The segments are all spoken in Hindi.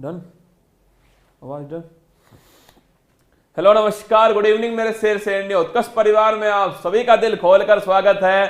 डन, आवाज डन। हेलो नमस्कार, गुड इवनिंग मेरे शेर से उत्कर्ष परिवार में आप सभी का दिल खोलकर स्वागत है।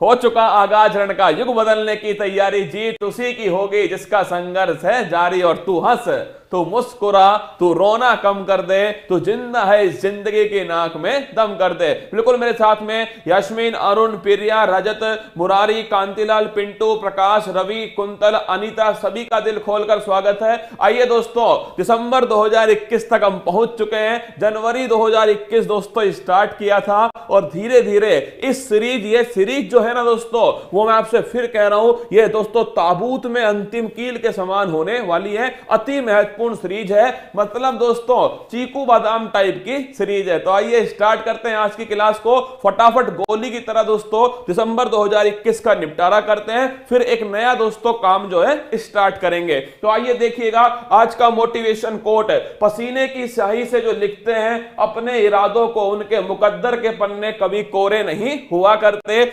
हो चुका आगाज रण का, युग बदलने की तैयारी, जीत उसी की होगी जिसका संघर्ष है जारी। और तू हंस, तू मुस्कुरा, तू रोना कम कर दे, तू जिंदा है इस जिंदगी की नाक में दम कर दे। बिल्कुल मेरे साथ में यश्मीन, अरुण, प्रिया, रजत, मुरारी, कांतिलाल, पिंटू, प्रकाश, रवि, कुंतल, अनीता, सभी का दिल खोलकर स्वागत है। आइए दोस्तों, दिसंबर 2021 तक हम पहुंच चुके हैं। जनवरी 2021 दोस्तों स्टार्ट किया था और धीरे धीरे इस ये सीरीज जो है ना दोस्तों, वो मैं आपसे फिर कह रहा हूं, ये दोस्तों ताबूत में अंतिम कील के समान होने वाली है। अति महत्वपूर्ण सीरीज है, मतलब दोस्तों चीकू बादाम टाइप की सीरीज है। तो आइए स्टार्ट करते हैं आज की क्लास को। फटाफट गोली की तरह दोस्तों दिसंबर 2021 का निपटारा करते हैं, फिर एक नया दोस्तों काम जो है स्टार्ट करेंगे। तो आइए देखिएगा आज का मोटिवेशन कोट। पसीने की स्याही से जो लिखते हैं अपने इरादों को, उनके मुकद्दर के पन्ने कभी कोरे नहीं हुआ करते।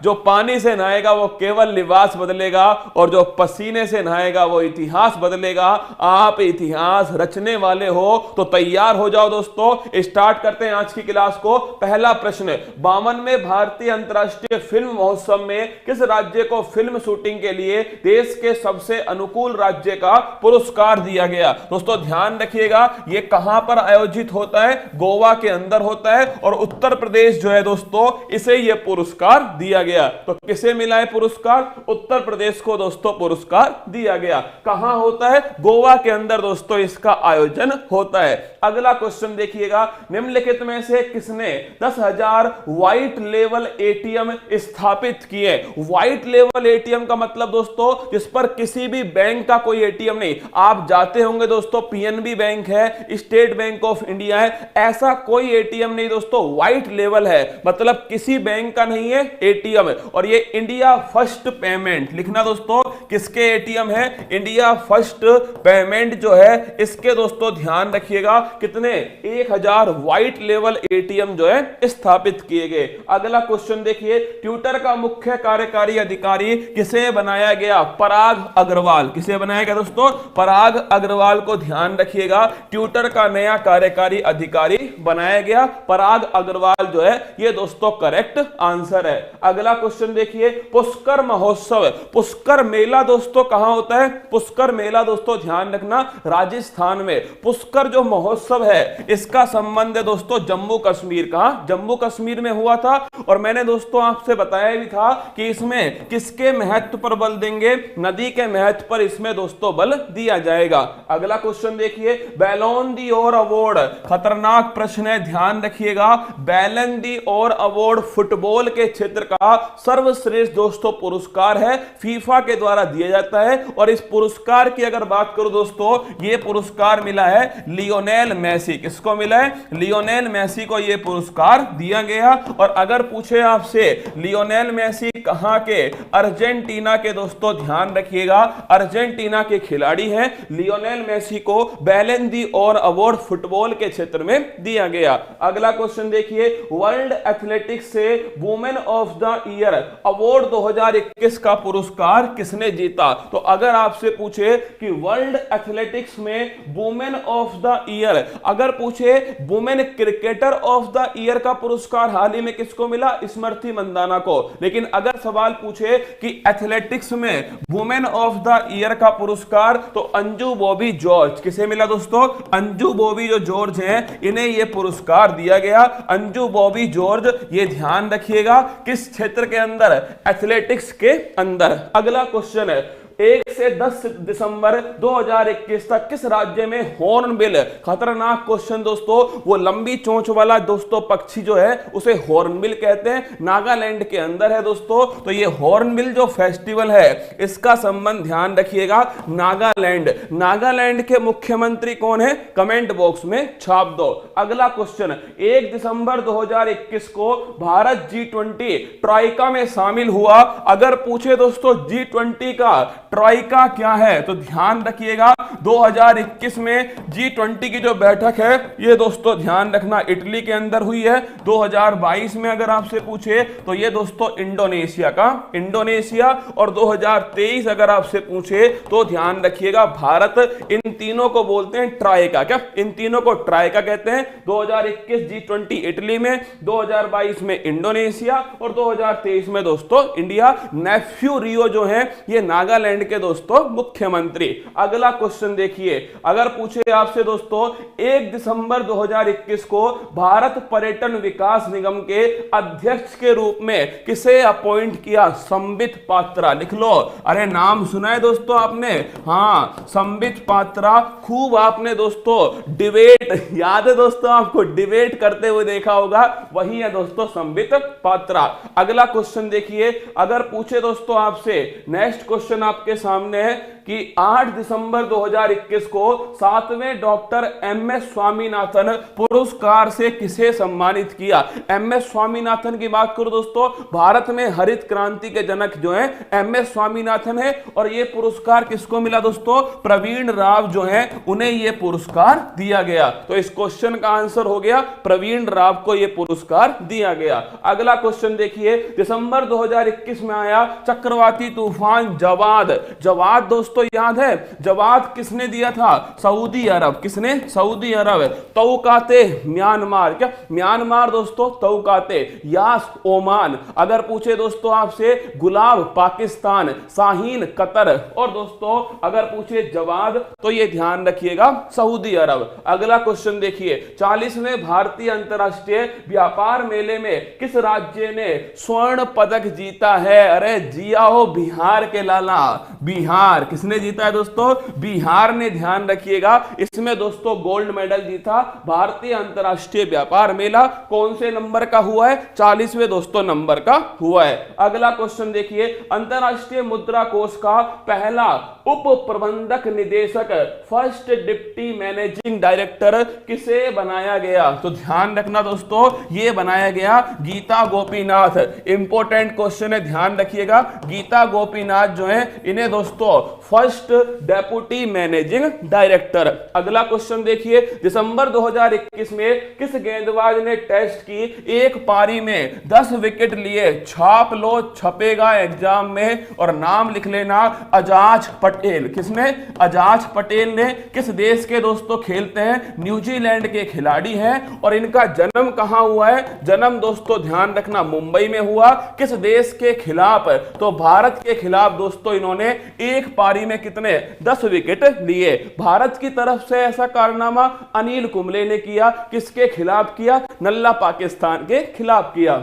जो पानी से नहाएगा वो केवल लिबास बदलेगा, और जो पसीने से नहाएगा वो इतिहास बदलेगा। आप इतिहास रचने वाले हो तो तैयार हो जाओ दोस्तों। स्टार्ट करते हैं आज की क्लास को। पहला प्रश्न, 52वें भारतीय अंतर्राष्ट्रीय फिल्म महोत्सव में किस राज्य को फिल्म शूटिंग के लिए देश के सबसे अनुकूल राज्य का पुरस्कार दिया गया? दोस्तों ध्यान रखिएगा, यह कहां पर आयोजित होता है? गोवा के अंदर होता है, और उत्तर प्रदेश जो है दोस्तों इसे यह पुरस्कार दिया गया। तो किसे मिला है पुरस्कार? उत्तर प्रदेश को दोस्तों पुरस्कार दिया गया। कहां होता है? गोवा के अंदर दोस्तों इसका आयोजन होता है। अगला क्वेश्चन देखिएगा, निम्नलिखित में से किसने 10,000 व्हाइट लेवल एटीएम स्थापित किए? व्हाइट लेवल एटीएम का मतलब दोस्तों जिस पर किसी भी बैंक का कोई एटीएम नहीं। आप जाते होंगे दोस्तों, पीएनबी बैंक है, स्टेट बैंक ऑफ इंडिया है, ऐसा कोई एटीएम नहीं दोस्तों, व्हाइट लेवल है, मतलब किसी बैंक का नहीं है एटीएम। और ये इंडिया फर्स्ट पेमेंट लिखना दोस्तों, किसके एटीएम है? इंडिया फर्स्ट पेमेंट जो है इसके दोस्तों ध्यान रखिएगा कितने 1000 व्हाइट लेवल एटीएम जो है स्थापित किए गए। अगला क्वेश्चन देखिए, ट्विटर का मुख्य कार्यकारी अधिकारी किसे बनाया गया? पराग अग्रवाल। किसे बनाया गया दोस्तों? पराग अग्रवाल को ध्यान रखिएगा, ट्विटर का नया कार्यकारी अधिकारी बनाया गया पराग अग्रवाल जो है, ये दोस्तों करेक्ट आंसर है। अगला क्वेश्चन देखिए, पुष्कर महोत्सव, पुष्कर मेला दोस्तों कहां होता है? पुष्कर मेला दोस्तों ध्यान रखना राजस्थान में। पुष्कर जो महोत्सव है इसका संबंध है दोस्तों जम्मू कश्मीर का, जम्मू कश्मीर में हुआ था। और मैंने दोस्तों आपसे बताया भी था कि इसमें किसके महत्व पर बल देंगे? नदी के महत्व पर इसमें दोस्तों बल दिया जाएगा। अगला क्वेश्चन देखिए, बैलोन दी और अवार्ड, खतरनाक प्रश्न है ध्यान रखिएगा। बैलन दी और अवार्ड फुटबॉल के क्षेत्र का सर्वश्रेष्ठ दोस्तों पुरस्कार है, फीफा के द्वारा दिया जाता है। और इस पुरस्कार की अगर बात करूं दोस्तों, यह पुरस्कार मिला है लियोनेल मेसी। किसको मिला है? लियोनेल मेसी को यह पुरस्कार दिया गया। और अगर पूछे आपसे लियोनेल मेसी कहां के? अर्जेंटीना के दोस्तों ध्यान रखिएगा, अर्जेंटीना के खिलाड़ी हैं। लियोनेल मेसी को बैलन दी और अवार्ड फुटबॉल के क्षेत्र में दिया गया। अगला क्वेश्चन देखिए, वर्ल्ड एथलेटिक्स से women of the year award 2021 का पुरस्कार किसने जीता? तो अगर आपसे पूछे कि वर्ल्ड एथलेटिक्स में वुमेन ऑफ द ईयर, अगर पूछे women cricketer of the year का पुरस्कार हाल ही में किसको मिला? स्मृति मंदाना को। लेकिन अगर सवाल पूछे कि एथलेटिक्स में वुमेन ऑफ द ईयर का पुरस्कार, तो अंजू बॉबी जॉर्ज। किसे मिला दोस्तों? अंजू बॉबी जो जॉर्ज हैं इन्हें यह पुरस्कार दिया गया, अंजू बॉबी जॉर्ज। ये ध्यान रखिएगा किस क्षेत्र के अंदर? एथलेटिक्स के अंदर। अगला क्वेश्चन है, 1 से 10 दिसंबर 2021 तक किस राज्य में हॉर्नबिल, खतरनाक क्वेश्चन दोस्तों, वो लंबी चोंच वाला दोस्तों पक्षी जो है उसे हॉर्नबिल कहते हैं, नागालैंड के अंदर है दोस्तों। तो ये हॉर्नबिल जो फेस्टिवल है इसका संबंध ध्यान रखिएगा नागालैंड। नागालैंड के मुख्यमंत्री कौन है? कमेंट बॉक्स में छाप दो। अगला क्वेश्चन, 1 दिसंबर 2021 को भारत G20 ट्राइका में शामिल हुआ। अगर पूछे दोस्तों G20 का ट्राइका क्या है? तो ध्यान रखिएगा 2021 में G20 की जो बैठक है ये दोस्तों ध्यान रखना इटली के अंदर हुई है। 2022 में अगर आपसे पूछे तो ये दोस्तों इंडोनेशिया, और 2023 अगर आपसे पूछे तो ध्यान रखिएगा भारत। इन तीनों को बोलते हैं ट्राइका। क्या इन तीनों को ट्राइका कहते हैं? 2021 G20 इटली में, 2022 में इंडोनेशिया और 2023 में दोस्तों इंडिया। नेफ्यू रियो जो है ये नागालैंड के दोस्तों मुख्यमंत्री। अगला क्वेश्चन देखिए, अगर पूछे आपसे दोस्तों 1 दिसंबर 2021 को भारत पर्यटन विकास निगम के अध्यक्ष के रूप में किसे अपॉइंट किया? संबित पात्रा। लिख लो। अरे नाम सुना है दोस्तों आपने? हाँ, संबित पात्रा। खूब आपने दोस्तों डिबेट, याद है दोस्तों आपको, डिबेट करते हुए देखा होगा, वही है दोस्तों संबित पात्रा। अगला क्वेश्चन देखिए, अगर पूछे दोस्तों आपसे, नेक्स्ट क्वेश्चन आपके सामने है कि 8 दिसंबर 2021 को 7वें डॉक्टर एमएस स्वामीनाथन पुरस्कार से किसे सम्मानित किया? एमएस स्वामीनाथन की बात करो दोस्तों, भारत में हरित क्रांति के जनक जो है एमएस स्वामीनाथन है, और ये पुरस्कार किसको मिला दोस्तों? प्रवीण राव जो है उन्हें ये पुरस्कार दिया गया। तो इस क्वेश्चन का आंसर हो गया प्रवीण राव को ये पुरस्कार दिया गया। अगला क्वेश्चन देखिए, दिसंबर 2021 में आया चक्रवाती तूफान जवाद। जवाद दोस्तों याद है? जवाद किसने दिया था? सऊदी अरब। किसने? सऊदी अरब। तौकाते म्यांमार। क्या म्यांमार दोस्तों? तौकाते। यास ओमान। अगर पूछे दोस्तों आपसे गुलाब पाकिस्तान, शाहीन कतर, और दोस्तों अगर पूछे जवाद तो ये ध्यान रखिएगा सऊदी अरब। अगला क्वेश्चन देखिए, 40वें भारतीय अंतरराष्ट्रीय व्यापार मेले में किस राज्य ने स्वर्ण पदक जीता है? अरे जिया हो बिहार के लाला, बिहार। किसने जीता है दोस्तों? बिहार ने। ध्यान रखिएगा इसमें दोस्तों गोल्ड मेडल जीता। भारतीय अंतरराष्ट्रीय व्यापार मेला कौन से नंबर का हुआ है? 40वें दोस्तों नंबर का हुआ है। अगला क्वेश्चन देखिए, अंतरराष्ट्रीय मुद्रा कोष का पहला उप प्रबंधक निदेशक, फर्स्ट डिप्टी मैनेजिंग डायरेक्टर किसे बनाया गया? तो ध्यान रखना दोस्तों ये बनाया गया गीता गोपीनाथ। इंपॉर्टेंट क्वेश्चन है, ध्यान रखिएगा। गीता गोपीनाथ जो है इन्हें दोस्तों फर्स्ट डेप्यूटी मैनेजिंग डायरेक्टर। अगला क्वेश्चन देखिए, दिसंबर 2021 में किस गेंदबाज ने टेस्ट की एक पारी में 10 विकेट लिए? छाप लो, छपेगा एग्जाम में, और नाम लिख लेना अजाज पटेल। किसने? अजाज पटेल ने। किस देश के दोस्तों खेलते हैं? न्यूजीलैंड के खिलाड़ी हैं, और इनका जन्म कहां हुआ है? जन्म दोस्तों ध्यान रखना मुंबई में हुआ। किस देश के खिलाफ? तो भारत के खिलाफ दोस्तों इन्होंने एक पारी में कितने? 10 विकेट लिए। भारत की तरफ से ऐसा कारनामा अनिल कुंबले ने किया। किसके खिलाफ किया? नल्ला पाकिस्तान के खिलाफ किया।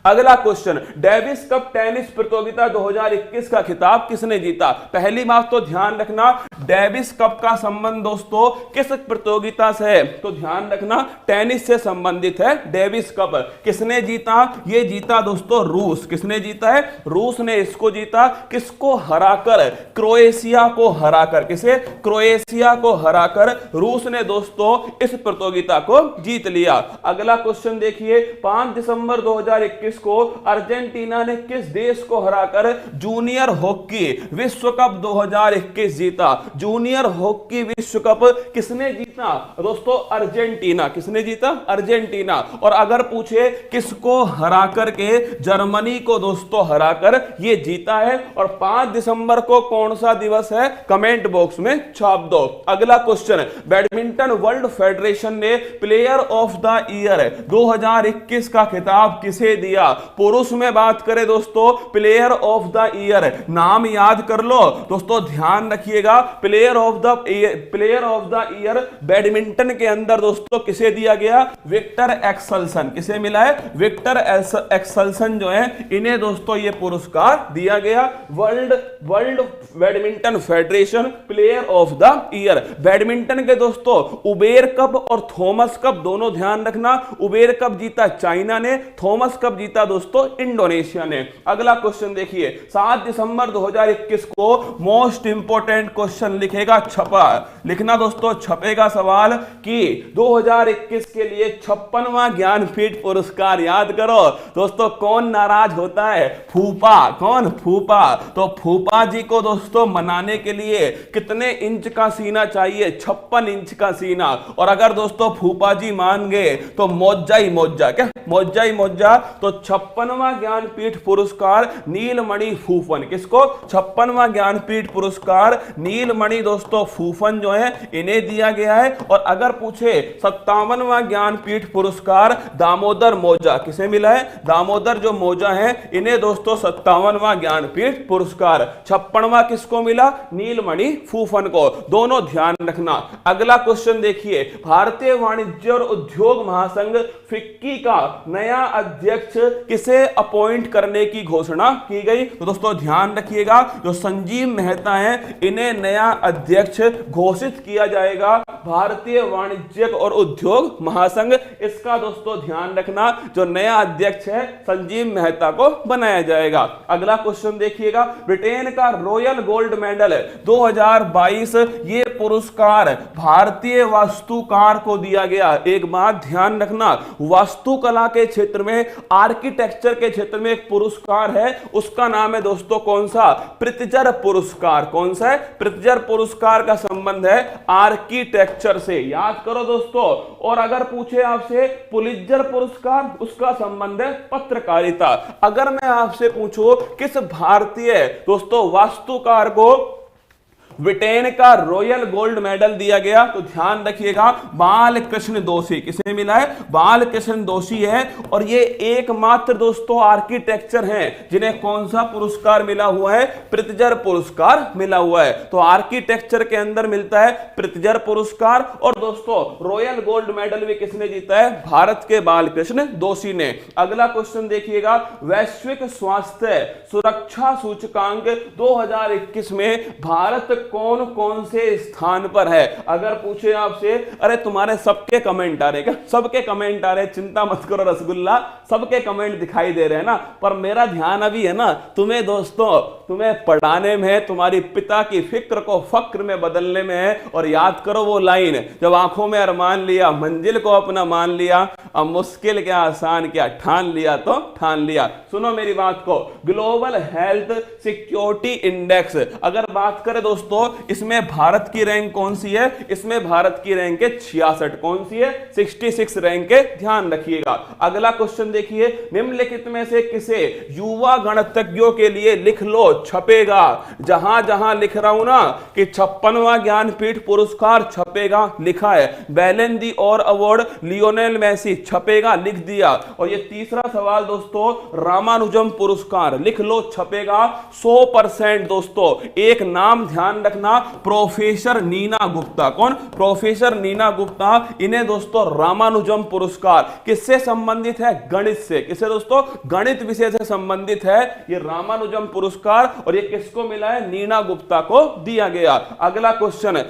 अगला क्वेश्चन, डेविस कप टेनिस प्रतियोगिता 2021 का खिताब किसने जीता? पहली बात तो ध्यान रखना डेविस कप का संबंध दोस्तों किस प्रतियोगिता से है? तो ध्यान रखना टेनिस से संबंधित है डेविस कप। किसने जीता? ये जीता दोस्तों रूस। किसने जीता है? रूस ने इसको जीता। किसको हराकर? क्रोएशिया को हराकर। किसे? क्रोएशिया को हराकर रूस ने दोस्तों इस प्रतियोगिता को जीत लिया। अगला क्वेश्चन देखिए, 5 दिसंबर 2021 को अर्जेंटीना ने किस देश को हराकर जूनियर हॉकी विश्व कप 2021 जीता? जूनियर हॉकी विश्व कप किसने जीता? दोस्तों अर्जेंटीना। किसने जीता? अर्जेंटीना। और अगर पूछे किसको हराकर के? जर्मनी को दोस्तों हराकर ये जीता है। और 5 दिसंबर को कौन सा दिवस है? कमेंट बॉक्स में छाप दो। अगला क्वेश्चन, बैडमिंटन वर्ल्ड फेडरेशन ने प्लेयर ऑफ द ईयर 2021 का खिताब किसे दिया? पुरुष में बात करें दोस्तों, प्लेयर ऑफ द ईयर नाम याद कर लो दोस्तों, ध्यान रखिएगा। Player of the year badminton के अंदर दोस्तों किसे दिया गया? Viktor Axelsen. किसे मिला है? विक्टर एक्सेल्सन जो है इन्हें दोस्तों ये पुरस्कार दिया गया। World badminton federation player of the year. Badminton के दोस्तों उबेर कप और थॉमस कप दोनों ध्यान रखना। उबेर कप जीता चाइना ने, थॉमस कप जीता जीता दोस्तों इंडोनेशिया ने। अगला क्वेश्चन देखिए, 7 दिसंबर 2021 को मोस्ट इंपोर्टेंट क्वेश्चन लिखेगा छपा, लिखना दोस्तों छपेगा सवाल कि 2021 के लिए 56वां ज्ञानपीठ पुरस्कार याद करो दोस्तों। कौन नाराज होता है? फूफा। कौन? फूफा। तो फूफा जी को दोस्तों मनाने के लिए कितने इंच का सीना चाहिए? 56 इंच का सीना। और अगर दोस्तों फूफा जी मान गए तो मौजा ही मौजा। क्या? मौजा ही मौजा। तो 56वां ज्ञानपीठ पुरस्कार नीलमणि फूफन, किसको? 56वां ज्ञानपीठ पुरस्कार नीलमणि दोस्तों फूफन जो है इन्हें दिया गया है। और अगर पूछे 57वां ज्ञानपीठ पुरस्कार दामोदर मौजा, किसे मिला है? दामोदर जो मौजा है इन्हें दोस्तों 57वां ज्ञानपीठ पुरस्कार। 56वां किसको मिला? नीलमणि फूफन को। दोनों ध्यान रखना। अगला क्वेश्चन देखिए, भारतीय वाणिज्य और उद्योग महासंघ फिक्की का नया अध्यक्ष किसे अपॉइंट करने की घोषणा की गई? तो दोस्तों ध्यान रखिएगा, जो संजीव मेहता हैं इन्हें नया अध्यक्ष घोषित किया जाएगा भारतीय वाणिज्य और उद्योग महासंघ। इसका दोस्तों ध्यान रखना, जो नया अध्यक्ष है संजीव मेहता को बनाया जाएगा। अगला क्वेश्चन देखिएगा, ब्रिटेन का रॉयल गोल्ड मेडल 2022 ये पुरस्कार भारतीय वास्तुकार को दिया गया। एक बात ध्यान रखना, वास्तुकला के क्षेत्र में, आर्किटेक्चर के क्षेत्र में एक पुरस्कार है, उसका नाम है दोस्तों कौन सा? प्रित्जर पुरस्कार। कौन सा है? प्रित्जर पुरस्कार का संबंध है आर्किटेक्चर से, याद करो दोस्तों। और अगर पूछे आपसे पुलित्जर पुरस्कार, उसका संबंध है पत्रकारिता। अगर मैं आपसे पूछूं किस भारतीय दोस्तों वास्तुकार को ब्रिटेन का रॉयल गोल्ड मेडल दिया गया, तो ध्यान रखिएगा बालकृष्ण दोषी। किसे मिला है? बालकृष्ण दोषी है। और ये एकमात्र दोस्तों आर्किटेक्चर हैं जिन्हें कौन सा पुरस्कार मिला हुआ है? प्रित्जर पुरस्कार मिला हुआ है। तो आर्किटेक्चर के अंदर मिलता है प्रित्जर पुरस्कार। और दोस्तों रॉयल गोल्ड मेडल भी किसने जीता है? भारत के बालकृष्ण दोषी ने। अगला क्वेश्चन देखिएगा, वैश्विक स्वास्थ्य सुरक्षा सूचकांक 2021 में भारत कौन कौन से स्थान पर है? अगर पूछे आपसे, अरे तुम्हारे सबके कमेंट आ रहे क्या? सबके कमेंट आ रहे, चिंता मत करो रसगुल्ला, सबके कमेंट दिखाई दे रहे हैं ना। पर मेरा ध्यान अभी है ना तुम्हें दोस्तों, तुम्हें पढ़ाने में है, तुम्हारी पिता की फिक्र को फक्र में बदलने में है। और याद करो वो लाइन, जब आंखों में अरमान लिया, मंजिल को अपना मान लिया, अब मुश्किल क्या आसान क्या, ठान लिया तो ठान लिया। सुनो मेरी बात को, ग्लोबल हेल्थ सिक्योरिटी इंडेक्स अगर बात करें दोस्तों, इसमें भारत की रैंक कौन सी है? इसमें भारत की रैंक है 66। कौन सी है? 66 रैंक है, ध्यान रखिएगा। अगला क्वेश्चन देखिए, निम्नलिखित में से किसे युवा गणितज्ञों के लिए लिख लो छपेगा? जहां जहां लिख रहा हूं ना कि 56वां ज्ञानपीठ पुरस्कार छपेगा, लिखा है। बैलन दी और अवार्ड लियोनेल मेसी छपेगा, लिख दिया। और ये तीसरा सवाल दोस्तों, रामानुजम पुरस्कार लिख लो छपेगा 100% दोस्तों। एक नाम ध्यान रखना, प्रोफेसर नीना गुप्ता। कौन? प्रोफेसर नीना गुप्ता। इन्हें दोस्तों रामानुजम पुरस्कार किससे संबंधित है? गणित से। किससे दोस्तों? गणित विषय से संबंधित है ये रामानुजम पुरस्कार। और ये किसको मिला है? नीना गुप्ता को दिया गया। अगला क्वेश्चन,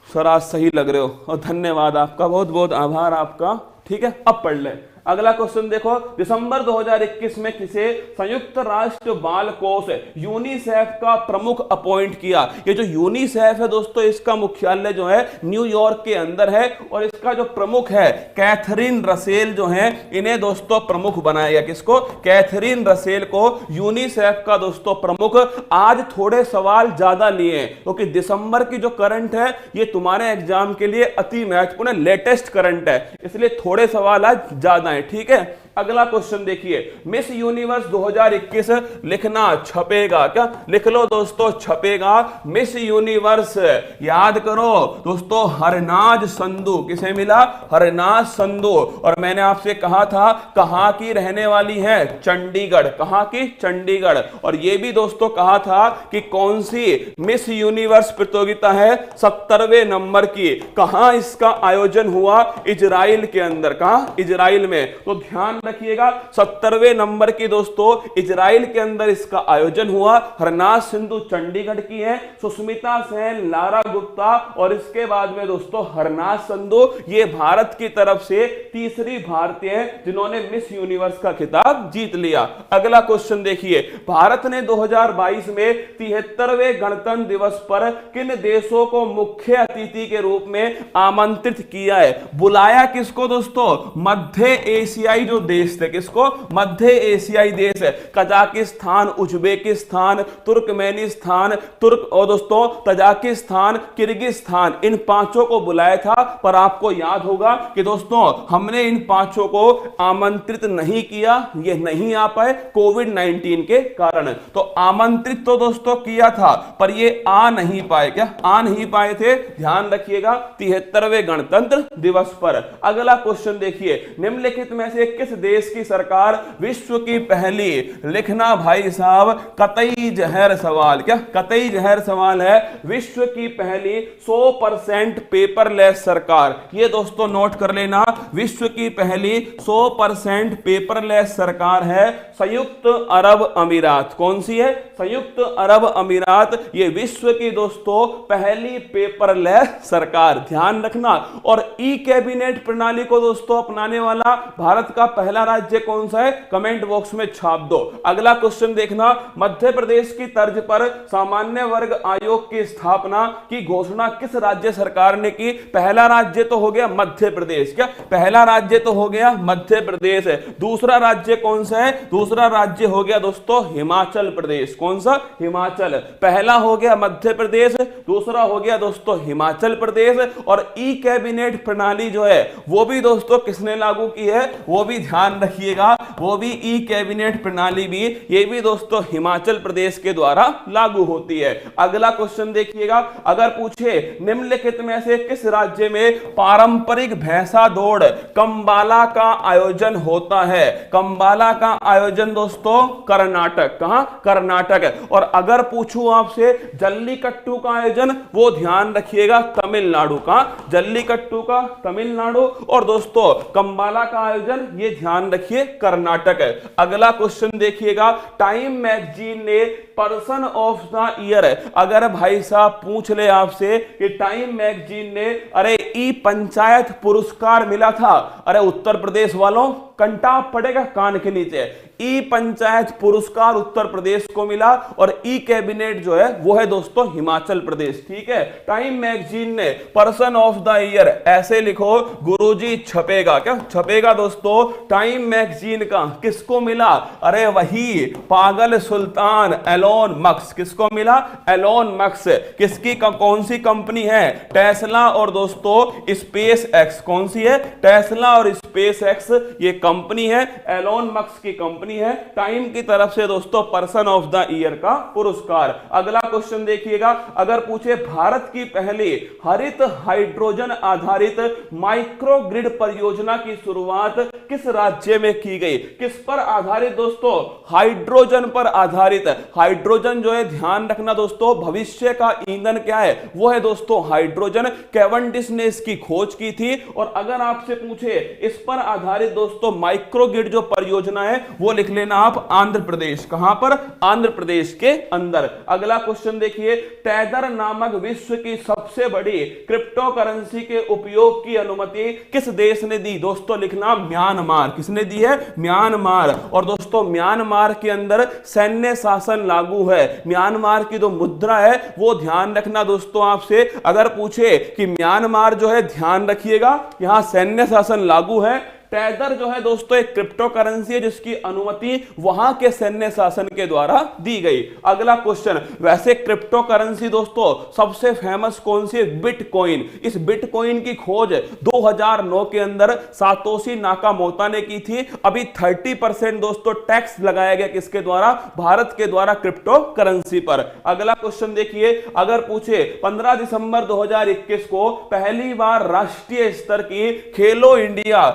सर आज सही लग रहे हो और धन्यवाद आपका, बहुत बहुत आभार आपका। ठीक है, अब पढ़ ले। अगला क्वेश्चन देखो, दिसंबर 2021 में किसे संयुक्त राष्ट्र बाल कोष यूनिसेफ का प्रमुख अपॉइंट किया? ये जो यूनिसेफ है दोस्तों, इसका मुख्यालय जो है न्यूयॉर्क के अंदर है। और इसका जो प्रमुख है कैथरीन रसेल जो है, इन्हें दोस्तों प्रमुख बनाया गया। किसको? कैथरीन रसेल को यूनिसेफ का दोस्तों प्रमुख। आज थोड़े सवाल ज्यादा लिए क्योंकि दिसंबर की जो करंट है ये तुम्हारे एग्जाम के लिए अति महत्वपूर्ण लेटेस्ट करंट है, इसलिए थोड़े सवाल आज ज्यादा है। ठीक है, अगला क्वेश्चन देखिए, मिस यूनिवर्स 2021 लिखना छपेगा क्या? लिख लो दोस्तों छपेगा मिस यूनिवर्स। याद करो दोस्तों, हरनाज संधू। किसे मिला? हरनाज संधू। और मैंने आपसे कहा था कहां की रहने वाली है? चंडीगढ़। कहां की? चंडीगढ़। और यह भी दोस्तों कहा था कि कौन सी मिस यूनिवर्स प्रतियोगिता है? 70वें नंबर की। कहां इसका आयोजन हुआ? इजराइल के अंदर। कहां? इजराइल में। तो ध्यान रखिएगा। 70वें नंबर की दोस्तों इजराइल के अंदर इसका आयोजन हुआ। हरनाथ सिंधु चंडीगढ़ की है, सुष्मिता सेन, लारा गुप्ता और इसके बाद में दोस्तों हरनाथ सिंधु, ये भारत की तरफ से तीसरी भारतीय है जिन्होंने मिस यूनिवर्स का खिताब जीत लिया। अगला क्वेश्चन देखिए, भारत ने 2022 में 73वें गणतंत्र दिवस पर किन देशों को मुख्य अतिथि के रूप में आमंत्रित किया है? बुलाया किसको दोस्तों? मध्य एशियाई जो देश थे, किसको? मध्य एशियाई देश है, कजाकिस्तान, उज्बेकिस्तान, तुर्कमेनिस्तान, और दोस्तों तजाकिस्तान, किर्गिस्तान, इन पांचों को बुलाया था। पर आपको याद होगा कि दोस्तों हमने इन पांचों को आमंत्रित नहीं किया, ये नहीं आ पाए कोविड-19 के कारण। तो आमंत्रित तो दोस्तों किया था पर ये आ नहीं पाए। क्या आ नहीं पाए थे? ध्यान रखिएगा 73वें गणतंत्र दिवस पर। अगला क्वेश्चन देखिए, निम्नलिखित में से किस देश की सरकार विश्व की पहली, लिखना भाई साहब कतई जहर सवाल, क्या कतई जहर सवाल है, विश्व की पहली 100% पेपरलेस सरकार। ये दोस्तों नोट कर लेना, विश्व की पहली 100% पेपरलेस सरकार है संयुक्त अरब अमीरात। कौन सी है? संयुक्त अरब अमीरात, ये विश्व की दोस्तों पहली पेपरलेस सरकार, ध्यान रखना। और ई कैबिनेट प्रणाली को दोस्तों अपनाने वाला भारत का पहला राज्य कौन सा है? कमेंट बॉक्स में छाप दो। अगला क्वेश्चन देखना, मध्य प्रदेश की तर्ज पर सामान्य वर्ग आयोग की स्थापना की घोषणा किस राज्य सरकार ने की? पहला राज्य तो हो गया मध्य प्रदेश, क्या पहला राज्य तो हो गया मध्य प्रदेश है। दूसरा राज्य कौन सा है? दूसरा राज्य हो गया दोस्तों हिमाचल प्रदेश। कौन सा? हिमाचल। पहला हो गया मध्य प्रदेश, दूसरा हो गया दोस्तों हिमाचल प्रदेश। और ई कैबिनेट प्रणाली जो है वो भी दोस्तों किसने लागू की है? वो भी ध्यान रखिएगा, वो भी ई कैबिनेट प्रणाली भी, ये भी दोस्तों हिमाचल प्रदेश के द्वारा लागू होती है। अगला क्वेश्चन देखिएगा, अगर पूछे निम्नलिखित में से किस राज्य में पारंपरिक भैंसा दौड़ कंबाला का आयोजन होता है? कंबाला का आयोजन दोस्तों कर्नाटक। कहां? कर्नाटक है। और अगर पूछूं आपसे जल्लीकट्टू का आयोजन, वो ध्यान रखिएगा तमिलनाडु का, जल्लीकट्टू का तमिलनाडु। और दोस्तों कंबाला का आयोजन ये ध्यान रखिए कर्नाटक है। अगला क्वेश्चन देखिएगा, टाइम मैगजीन ने पर्सन ऑफ द ईयर, अगर भाई साहब पूछ ले आपसे कि टाइम मैगजीन ने अरे ई पंचायत पुरस्कार मिला था, अरे उत्तर प्रदेश वालों कंटा पड़ेगा कान के नीचे, ई पंचायत पुरस्कार उत्तर प्रदेश को मिला और ई कैबिनेट जो है वो है दोस्तों हिमाचल प्रदेश। ठीक है, टाइम मैगजीन ने पर्सन ऑफ द ईयर ऐसे लिखो, गुरुजी छपेगा, क्या छपेगा दोस्तों टाइम मैगजीन का, किसको मिला? अरे वही पागल सुल्तान एलोन मस्क। किसको मिला? Elon Musk. किसकी कौन सी कंपनी है? टेस्ला और दोस्तों स्पेस एक्स। कौन सी है? टेस्ला और स्पेस एक्स ये कंपनी है, एलोन मस्क की कंपनी है। टाइम की तरफ से दोस्तों पर्सन ऑफ द ईयर का पुरस्कार। अगला क्वेश्चन देखिएगा, अगर पूछे भारत की पहली हरित हाइड्रोजन आधारित माइक्रोग्रिड परियोजना की शुरुआत किस राज्य में की गई? किस पर आधारित दोस्तों? हाइड्रोजन पर आधारित। हाइड्रोजन जो है ध्यान रखना दोस्तों भविष्य का ईंधन क्या है? वो है दोस्तों हाइड्रोजन। कैवेंडिश ने इसकी खोज की थी। और अगर आपसे पूछे इस पर आधारित दोस्तों माइक्रोग्रिड जो परियोजना है वो लिख लेना आप आंध्र प्रदेश। कहां पर? आंध्र प्रदेश के अंदर। अगला क्वेश्चन देखिए, टैदर नामक विश्व की सबसे बड़ी क्रिप्टो करेंसी के उपयोग की अनुमति किस देश ने दी? दोस्तों लिखना म्यांमार। किसने दी है? म्यांमार। और दोस्तों म्यांमार के अंदर सैन्य शासन लागू है। म्यांमार की जो मुद्रा है वो ध्यान रखना दोस्तों आपसे, अगर पूछे कि म्यांमार जो है ध्यान रखिएगा यहां सैन्य शासन लागू है। टैदर जो है दोस्तों एक क्रिप्टो करेंसी है जिसकी अनुमति वहां के सैन्य शासन के द्वारा दी गई। अगला क्वेश्चन, वैसे क्रिप्टो करेंसी दोस्तों सबसे फेमस कौन सी है? बिटकॉइन। इस बिटकॉइन की खोज 2009 के अंदर सातोशी नाकामोटा ने की थी। अभी 30% दोस्तों टैक्स लगाया गया किसके द्वारा? भारत के द्वारा क्रिप्टो करेंसी पर। अगला क्वेश्चन देखिए, अगर पूछे 15 दिसंबर 2021 को पहली बार राष्ट्रीय स्तर की खेलो इंडिया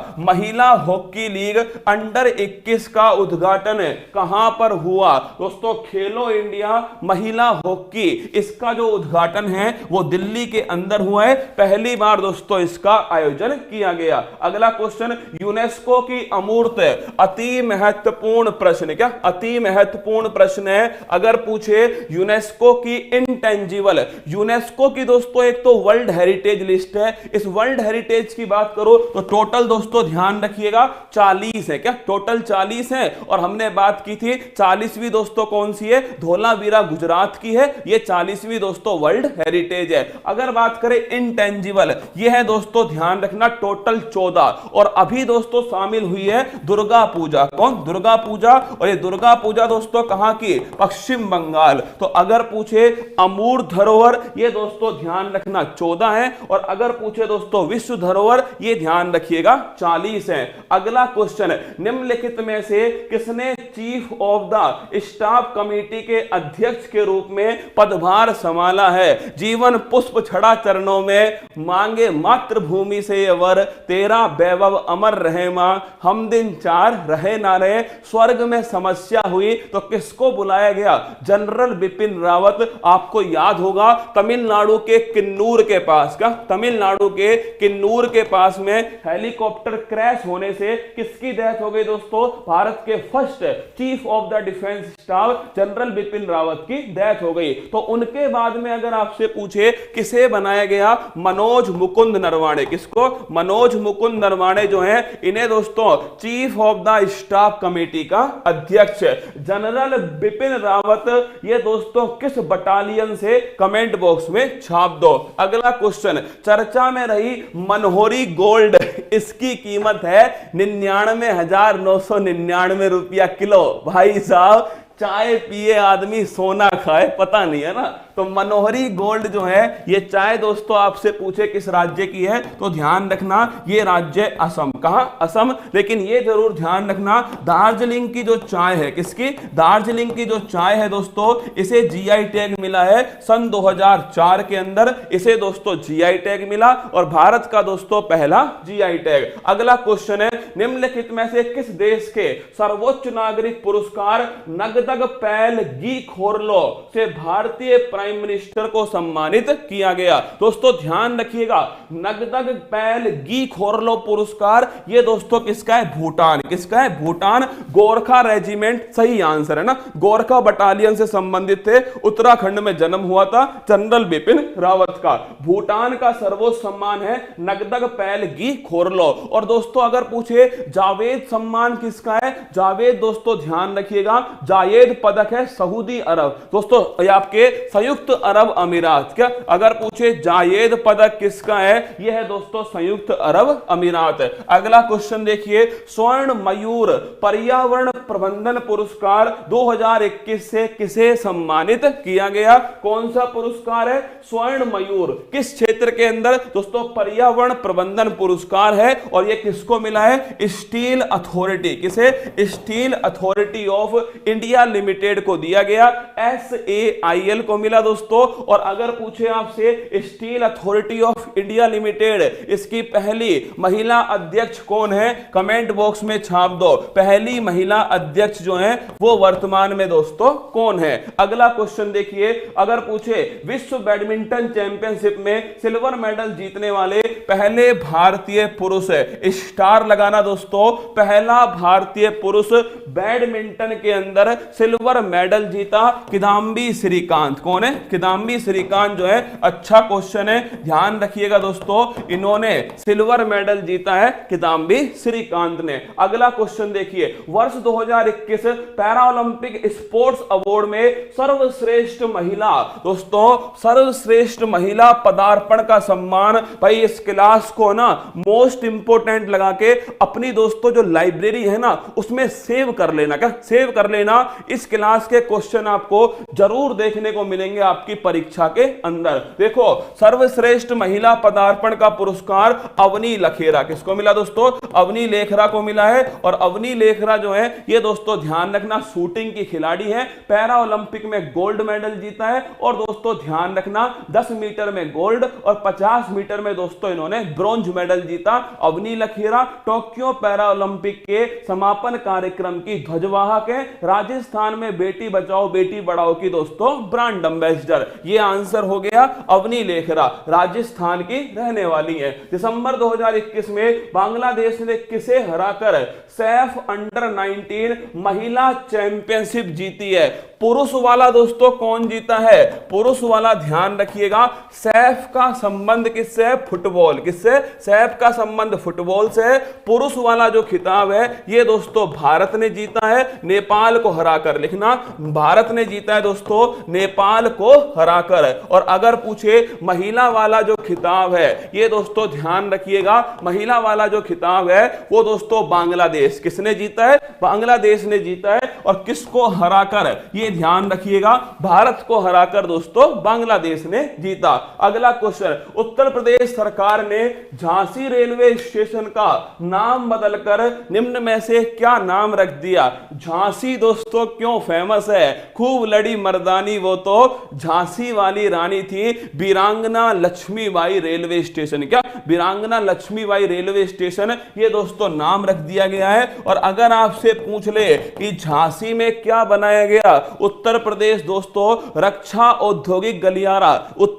महिला हॉकी लीग अंडर 21 का उद्घाटन कहां पर हुआ? दोस्तों खेलो इंडिया महिला हॉकी, इसका जो उद्घाटन है वो दिल्ली के अंदर हुआ है, पहली बार दोस्तों इसका आयोजन किया गया। अगला क्वेश्चन, यूनेस्को की अमूर्त, अति महत्वपूर्ण प्रश्न, क्या अति महत्वपूर्ण प्रश्न है अगर पूछे यूनेस्को की इंटेंजिबल, यूनेस्को की दोस्तों एक तो वर्ल्ड हेरिटेज लिस्ट है, इस वर्ल्ड हेरिटेज की बात करो तो टोटल दोस्तों ध्यान रखिएगा 40 है, क्या टोटल 40 है, और हमने बात की थी 40वीं दोस्तों कौन सी है, धोलावीरा गुजरात की है, ये 40वीं दोस्तों वर्ल्ड हेरिटेज है। अगर बात करें इंटेंजिबल, ये है दोस्तों ध्यान रखना टोटल 14, और अभी दोस्तों शामिल हुई है दुर्गा पूजा, कौन, दुर्गा पूजा, और ये दुर्गा पूजा दोस्तों कहां की, पश्चिम बंगाल। तो अगर पूछे अमूर्त धरोहर, ये दोस्तों ध्यान रखना 14 है, और अगर पूछे दोस्तों विश्व धरोहर, ये ध्यान रखिएगा 40 है। अगला क्वेश्चन, निम्नलिखित में से किसने chief of the staff committee के अध्यक्ष के रूप में पदभार संभाला है? जीवन पुष्प छड़ा चरणों में, मांगे मातृभूमि से वर, तेरा वैभव अमर रहे मां, हम दिन 4 रहे ना रहे, स्वर्ग में समस्या हुई तो किसको बुलाया गया? जनरल बिपिन रावत। आपको याद होगा तमिलनाडु के किन्नूर के पास का, तमिलनाडु के किन्नूर के पास में हेलीकॉप्टर क्रैश होने से किसकी डेथ हो गई दोस्तों? भारत के first chief of the defence staff general Bipin Rawat की डेथ हो गई। तो उनके बाद में अगर आपसे पूछे किसे बनाया गया? मनोज मुकुंद नरवाणे। किसको? मनोज मुकुंद नरवाणे जो है, इन्हें दोस्तों chief of the staff committee का अध्यक्ष। जनरल बिपिन रावत ये दोस्तों किस बटालियन से? कमेंट बॉक्स में छाप दो। अगला क्वेश्चन, चर्चा में रही मनोहरी गोल्ड, इसकी कीमत है 99,999 रुपया किलो। भाई साहब चाय पिए आदमी सोना खाए, पता नहीं है ना। तो मनोहरी गोल्ड जो है ये चाय दोस्तों आपसे पूछे किस राज्य की है तो ध्यान रखना ये राज्य असम। कहां? असम। लेकिन ये जरूर ध्यान रखना दार्जिलिंग की जो चाय है, किसकी? दार्जिलिंग की जो चाय है दोस्तों इसे जीआई टैग मिला है सन 2004 के अंदर, इसे दोस्तों जीआई टैग मिला और भारत का दोस्तों पहला जीआई टैग। अगला क्वेश्चन है, निम्नलिखित में से किस देश के सर्वोच्च नागरिक पुरस्कार नगदग पैल गी खोरलो से भारतीय प्राइम मिनिस्टर को सम्मानित किया गया? दोस्तों ध्यान रखिएगा नगदग पैल गी खोरलो पुरस्कार ये दोस्तों किसका है? भूटान। किसका है? भूटान। गोरखा रेजिमेंट सही आंसर है ना, गोरखा बटालियन से संबंधित थे, उत्तराखंड में जन्म हुआ था जनरल बिपिन रावत का। भूटान का सर्वोच्च सम्मान है नगदग पैल गी खोरलो। और दोस्तों अगर पूछे जावेद सम्मान किसका है? जावेद दोस्तों ध्यान रखिएगा जायेद पदक है सऊदी अरब। दोस्तों ये आपके संयुक्त अरब अमीरात। क्या अगर पूछे जायेद पदक किसका है? यह है दोस्तों संयुक्त अरब अमीरात। अगला क्वेश्चन देखिए, स्वर्ण मयूर पर्यावरण प्रबंधन पुरस्कार 2021 से किसे सम्मानित किया गया? कौन सा पुरस्कार है? स्वर्ण मयूर। किस क्षेत्र के अंदर? दोस्तों पर्यावरण प्रबंधन पुरस्कार है और यह किसको मिला है? Steel authority. किसे? Steel authority of India limited को दिया गया, SAIL को मिला दोस्तों। और अगर पूछे आपसे steel authority of India limited इसकी पहली महिला अध्यक्ष कौन है? कमेंट बॉक्स में छाप दो। पहली महिला अध्यक्ष जो है वो वर्तमान में दोस्तों कौन है? अगला क्वेश्चन देखिए, अगर पूछे विश्व बैडमिंटन चैंपियनशिप में सिल्वर मेडल जीतने वाले पहले भारतीय पुरुष है, स्टार लगाना दोस्तों, पहला भारतीय पुरुष बैडमिंटन के अंदर सिल्वर मेडल जीता किदांबी श्रीकांत। कौन है? किदांबी श्रीकांत जो है। अच्छा क्वेश्चन है, ध्यान रखिएगा दोस्तों, इन्होंने सिल्वर मेडल जीता है किदांबी श्रीकांत ने। अगला क्वेश्चन देखिए, वर्ष 2021 पैरालंपिक स्पोर्ट्स अवार्ड में सर्वश्रेष्ठ महिला, दोस्तों सर्वश्रेष्ठ महिला पदार्पण का सम्मान, भाई इस क्लास को ना मोस्ट इंपोर्टेंट लगा के अपनी दोस्तों जो लाइब्रेरी है ना उसमें सेव कर लेना। क्या सेव कर लेना? इस क्लास के क्वेश्चन आपको जरूर देखने को मिलेंगे आपकी परीक्षा के अंदर। देखो, सर्वश्रेष्ठ महिला पदार्पण का पुरस्कार अवनी लखेरा, किसको मिला दोस्तों? अवनी लेखरा को मिला है। और अवनी लेखरा जो है ये दोस्तों ध्यान रखना शूटिंग की खिलाड़ी है, पैरा ओलंपिक में गोल्ड मेडल जीता है। और दोस्तों ध्यान रखना 10 मीटर में गोल्ड और 50 मीटर में दोस्तों इन्होंने ब्रॉन्ज मेडल जीता। Avani Lekhara Tokyo para Olympic के समापन कार्यक्रम की ध्वजवाहक है। राजस्थान में बेटी बचाओ बेटी बढ़ाओ की दोस्तों ब्रांड एम्बेसडर। ये आंसर हो गया अवनी लेखरा, राजस्थान की रहने वाली है। दिसंबर 2021 में बांग्लादेश ने किसे हराकर सैफ अंडर 19 महिला चैंपियनशिप जीती है? पुरुष वाला दोस्तों कौन जीता है? पुरुष वाला ध्यान रखिएगा, सैफ का संबंध किससे है? फुटबॉल। किससे? सैफ का संबंध फुटबॉल से है। पुरुष वाला जो खिताब है ये दोस्तों भारत ने जीता है, नेपाल को हराकर। लिखना, भारत ने जीता है दोस्तों नेपाल को हराकर। और अगर पूछे महिला वाला जो खिताब है ये दोस्तों ध्यान रखिएगा, महिला वाला जो खिताब है वो दोस्तों बांग्लादेश। किसने जीता है? बांग्लादेश ने जीता है। और किसको हराकर? ये ध्यान रखिएगा, भारत को हराकर दोस्तों बांग्लादेश ने जीता। अगला क्वेश्चन, उत्तर प्रदेश सरकार ने झांसी रेलवे स्टेशन का नाम बदलकर निम्न में से क्या नाम रख दिया? झांसी दोस्तों क्यों फेमस है? खूब लड़ी मर्दानी वो तो झांसी वाली रानी थी, वीरांगना लक्ष्मीबाई रेलवे स्टेशन। क्या? वीरांगना लक्ष्मीबाई रेलवे स्टेशन ये दोस्तों नाम रख दिया गया है। और अगर आपसे पूछ ले कि झांसी में क्या बनाया गया? उत्तर प्रदेश दोस्तों रक्षा औद्योगिक गलियारा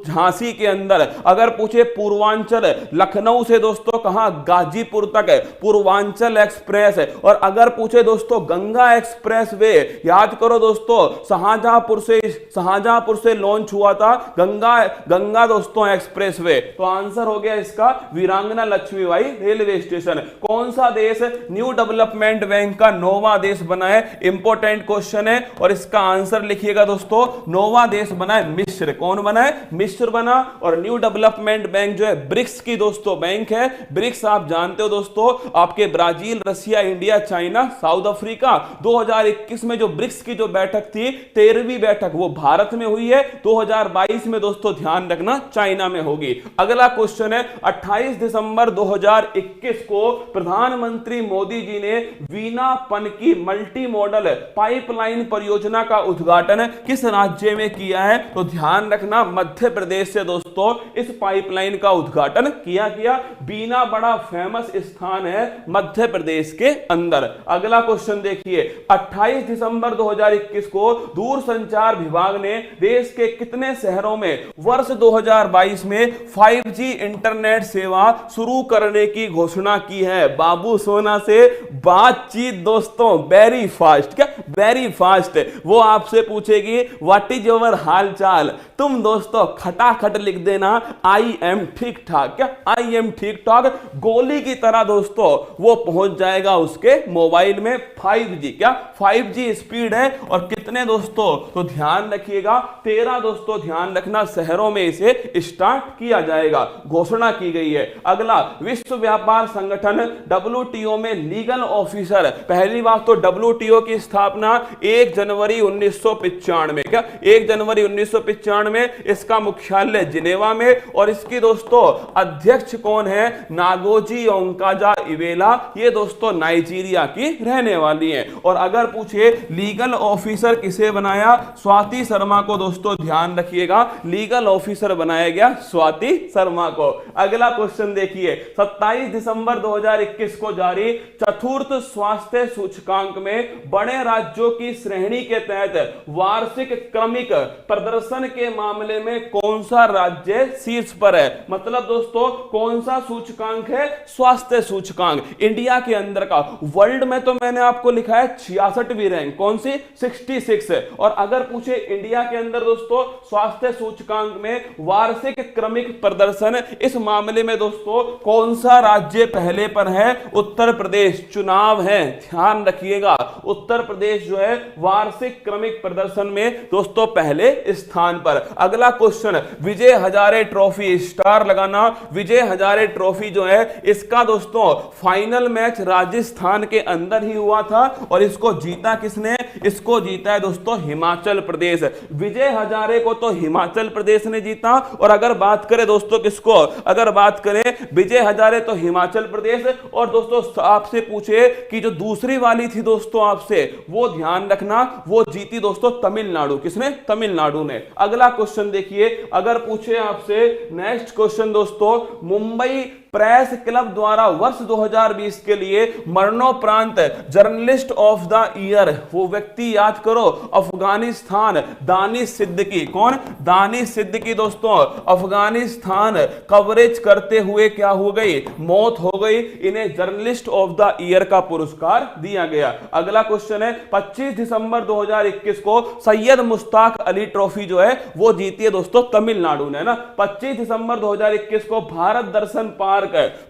झांसी के अंदर। अगर पूछे पूर्वांचल, लखनऊ से दोस्तों कहां? गाजीपुर तक है पूर्वांचल एक्सप्रेस है। और अगर पूछे दोस्तों गंगा एक्सप्रेस वे, याद करो दोस्तों शाहजहांपुर से लॉन्च हुआ था गंगा दोस्तों एक्सप्रेस वे। तो आंसर हो गया इसका वीरांगना लक्ष्मीबाई रेलवे स्टेशन। कौन सा देश न्यू डेवलपमेंट बैंक का 9वां देश बना है? इंपॉर्टेंट क्वेश्चन है। और इसका आंसर लिखिएगा दोस्तों, 9वां देश बना है मिस्र। कौन बना है? मिस्र बना। और न्यू डेवलपमेंट बैंक जो है ब्रिक्स की दोस्तों बैंक है। ब्रिक्स आप जानते हो दोस्तों, आपके Brazil, Russia, India, China, south Africa. 2021 में जो ब्रिक्स की जो बैठक थी 13वीं बैठक वो भारत में हुई है। 2022 में दोस्तों ध्यान रखना चाइना में होगी। अगला क्वेश्चन है, 28 दिसंबर 2021 को प्रधानमंत्री मोदी जी ने Veena Panki multi modal pipeline परियोजना का उद्घाटन किस राज्य में किया है? तो ध्यान रखना मध्य प्रदेश से दोस्तों इस पाइपलाइन का उद्घाटन किया गया। बीना बड़ा फेमस स्थान है मध्य प्रदेश के अंदर। अगला क्वेश्चन देखिए, 28 दिसंबर 2021 को दूरसंचार विभाग ने देश के कितने शहरों में वर्ष 2022 में 5G इंटरनेट सेवा शुरू करने की घोषणा की है? बाबू सोना से बातचीत दोस्तों वेरी फास्ट। क्या? Very fast. वो आपसे पूछेगी व्हाट इज योर हाल चाल, तुम दोस्तों खटाखट लिख देना आई एम ठीक ठाक। क्या? आई एम ठीक ठाक। गोली की तरह दोस्तों वो पहुंच जाएगा उसके मोबाइल में। 5G। क्या? 5G स्पीड है। और कितने दोस्तों? तो ध्यान रखिएगा 13 दोस्तों ध्यान रखना शहरों में इसे स्टार्ट किया जाएगा, घोषणा की गई है। अगला, विश्व व्यापार संगठन WTO में लीगल ऑफिसर, पहली बात तो WTO की स्थापना 1 जनवरी 1995 में। क्या? 1 जनवरी 1995 में। इसका मुख्यालय जिनेवा में। और इसकी दोस्तों अध्यक्ष कौन है? नागोजी ओंकाजा इवेला। ये दोस्तों नाइजीरिया की रहने वाली है। और अगर पूछे लीगल ऑफिसर किसे बनाया? स्वाति शर्मा को दोस्तों ध्यान रखिएगा, लीगल ऑफिसर बनाया गया स्वाति शर्मा को। अगला क्वेश्चन देखिए, 27 दिसंबर 2021 को जारी चतुर्थ स्वास्थ्य सूचकांक में बड़े राज्यों की श्रेणी के तहत वार्षिक क्रमिक प्रदर्शन के मामले में कौन सा राज्य शीर्ष पर है? मतलब दोस्तों कौन सा सूचकांक है? स्वास्थ्य सूचकांक इंडिया के अंदर का। वर्ल्ड में तो मैंने आपको लिखा है 66वीं रैंक, कौन सी? 66 है। और अगर पूछे इंडिया के अंदर दोस्तों स्वास्थ्य सूचकांक में वार्षिक क्रमिक प्रदर्शन, इस मामले में दोस्तों कौन सा राज्य पहले पर है? उत्तर प्रदेश। चुनाव है, ध्यान रखिएगा, उत्तर प्रदेश प्रदेश जो है वार्षिक क्रमिक प्रदर्शन में दोस्तों पहले स्थान पर। अगला question, Vijay Hazare trophy, star लगाना, विजय हजारे ट्रॉफी जो है इसका दोस्तों फाइनल मैच राजस्थान के अंदर ही हुआ था और इसको जीता किसने? इसको जीता है दोस्तों हिमाचल प्रदेश। विजय हजारे को तो हिमाचल प्रदेश ने जीता और अगर बात करें दोस्तों किसको, अगर बात करें विजय हजारे तो हिमाचल प्रदेश, और दोस्तों आपसे पूछे कि जो दूसरी वाली थी दोस्तों आपसे, वो ध्यान रखना, वो जीती दोस्तों तमिलनाडु। किसने? तमिलनाडु ने। अगला क्वेश्चन देखिए, अगर पूछे आपसे नेक्स्ट क्वेश्चन दोस्तों, मुंबई प्रेस क्लब द्वारा वर्ष 2020 के लिए मरणोपरांत जर्नलिस्ट ऑफ द ईयर, वो व्यक्ति याद करो, अफगानिस्तान दानिश सिद्दीकी। कौन? दानिश सिद्दीकी दोस्तों अफगानिस्तान कवरेज करते हुए क्या हो गई? मौत हो गई। इन्हें जर्नलिस्ट ऑफ द ईयर का पुरस्कार दिया गया। अगला क्वेश्चन है, 25 दिसंबर 2021 को सैयद मुश्ताक अली ट्रॉफी जो है वो जीती है दोस्तों तमिलनाडु ने, ना। 25 दिसंबर 2021 को भारत दर्शन पार्क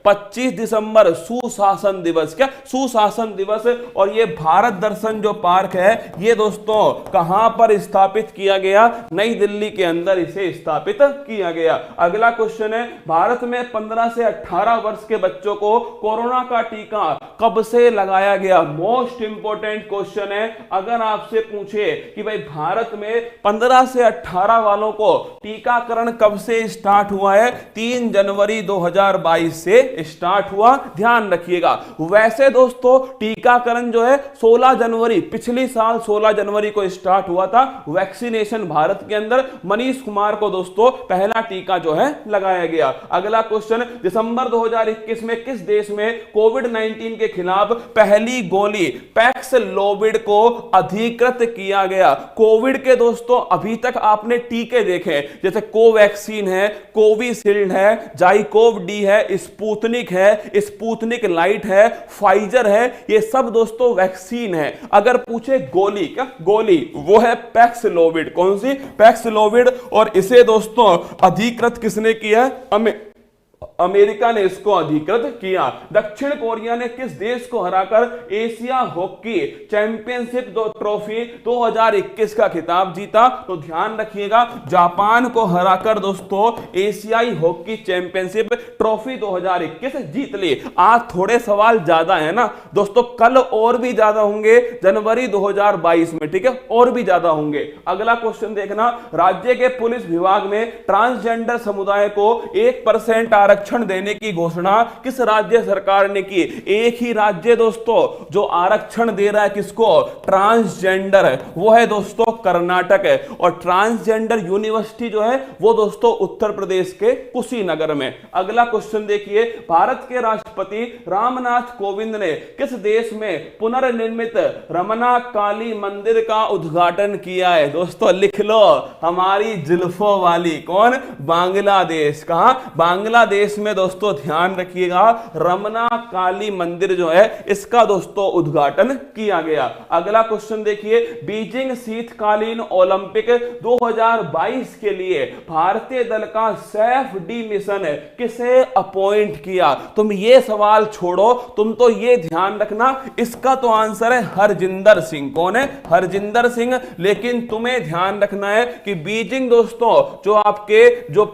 25 दिसंबर सुशासन दिवस, क्या सुशासन दिवस, और ये भारत दर्शन जो पार्क है ये दोस्तों कहां पर स्थापित किया गया? नई दिल्ली के अंदर इसे स्थापित किया गया। अगला क्वेश्चन है, भारत में 15 से 18 वर्ष के बच्चों को कोरोना का टीका कब से लगाया गया? मोस्ट इंपोर्टेंट क्वेश्चन है। अगर आपसे पूछे कि भाई भारत में 15 से 18 वालों को टीकाकरण कब से स्टार्ट हुआ है? 3 जनवरी 2022 से स्टार्ट हुआ, ध्यान रखिएगा। वैसे दोस्तों टीकाकरण जो है 16 जनवरी, पिछली साल 16 जनवरी को स्टार्ट हुआ था वैक्सीनेशन भारत के अंदर। मनीष कुमार को दोस्तों पहला टीका जो है लगाया गया। अगला क्वेश्चन, दिसंबर 2021 में किस देश में कोविड-19 के खिलाफ पहली गोली पैक्सलोविड को अधिकृत किया गया? कोविड के दोस्तों अभी तक आपने टीके देखे, जैसे कोवैक्सीन है, कोविशील्ड है, जाइकोव डी है, स्पुतनिक है, स्पुतनिक लाइट है, फाइजर है, ये सब दोस्तों वैक्सीन है। अगर पूछे गोली, क्या गोली? वो है पैक्सलोविड। कौन सी? पैक्सलोविड। और इसे दोस्तों अधिकृत किसने किया? अमेरिका ने इसको अधिकृत किया। दक्षिण कोरिया ने किस देश को हराकर एशिया हॉकी चैंपियनशिप ट्रॉफी 2021 का खिताब जीता? तो ध्यान रखिएगा, जापान को हराकर दोस्तों एशियाई हॉकी चैंपियनशिप ट्रॉफी 2021 जीत ली। आज थोड़े सवाल ज्यादा है ना दोस्तों, कल और भी ज्यादा होंगे जनवरी 2022 में, ठीक है, और भी ज्यादा होंगे। अगला क्वेश्चन देखना, राज्य के पुलिस विभाग में ट्रांसजेंडर समुदाय को 1% आरक्षण देने की घोषणा किस राज्य सरकार ने की? एक ही राज्य दोस्तों जो आरक्षण दे रहा है किसको? ट्रांसजेंडर है, वो है दोस्तों कर्नाटक है। और ट्रांसजेंडर यूनिवर्सिटी जो है वो दोस्तों उत्तर प्रदेश के कुशीनगर में। अगला क्वेश्चन देखिए, भारत के राष्ट्रपति रामनाथ कोविंद ने किस देश में पुनर्निर्मित रमना काली मंदिर का उद्घाटन किया है? दोस्तों लिख लो, हमारी जुल्फों वाली। कौन? बांग्लादेश। कहां? बांग्लादेश में दोस्तों ध्यान रखिएगा, रमना काली मंदिर जो है इसका दोस्तों उद्घाटन किया गया। अगला क्वेश्चन देखिए, बीजिंग शीतकालीन ओलंपिक 2022 के लिए भारतीय दल का सेफ डी मिशन किसे अपॉइंट किया? तुम ये सवाल छोड़ो, तुम तो ये ध्यान रखना, इसका तो आंसर है हरजिंदर सिंह। कौन है? हरजिंदर सिंह। लेकिन तुम्हें ध्यान रखना है कि बीजिंग दोस्तों जो आपके जो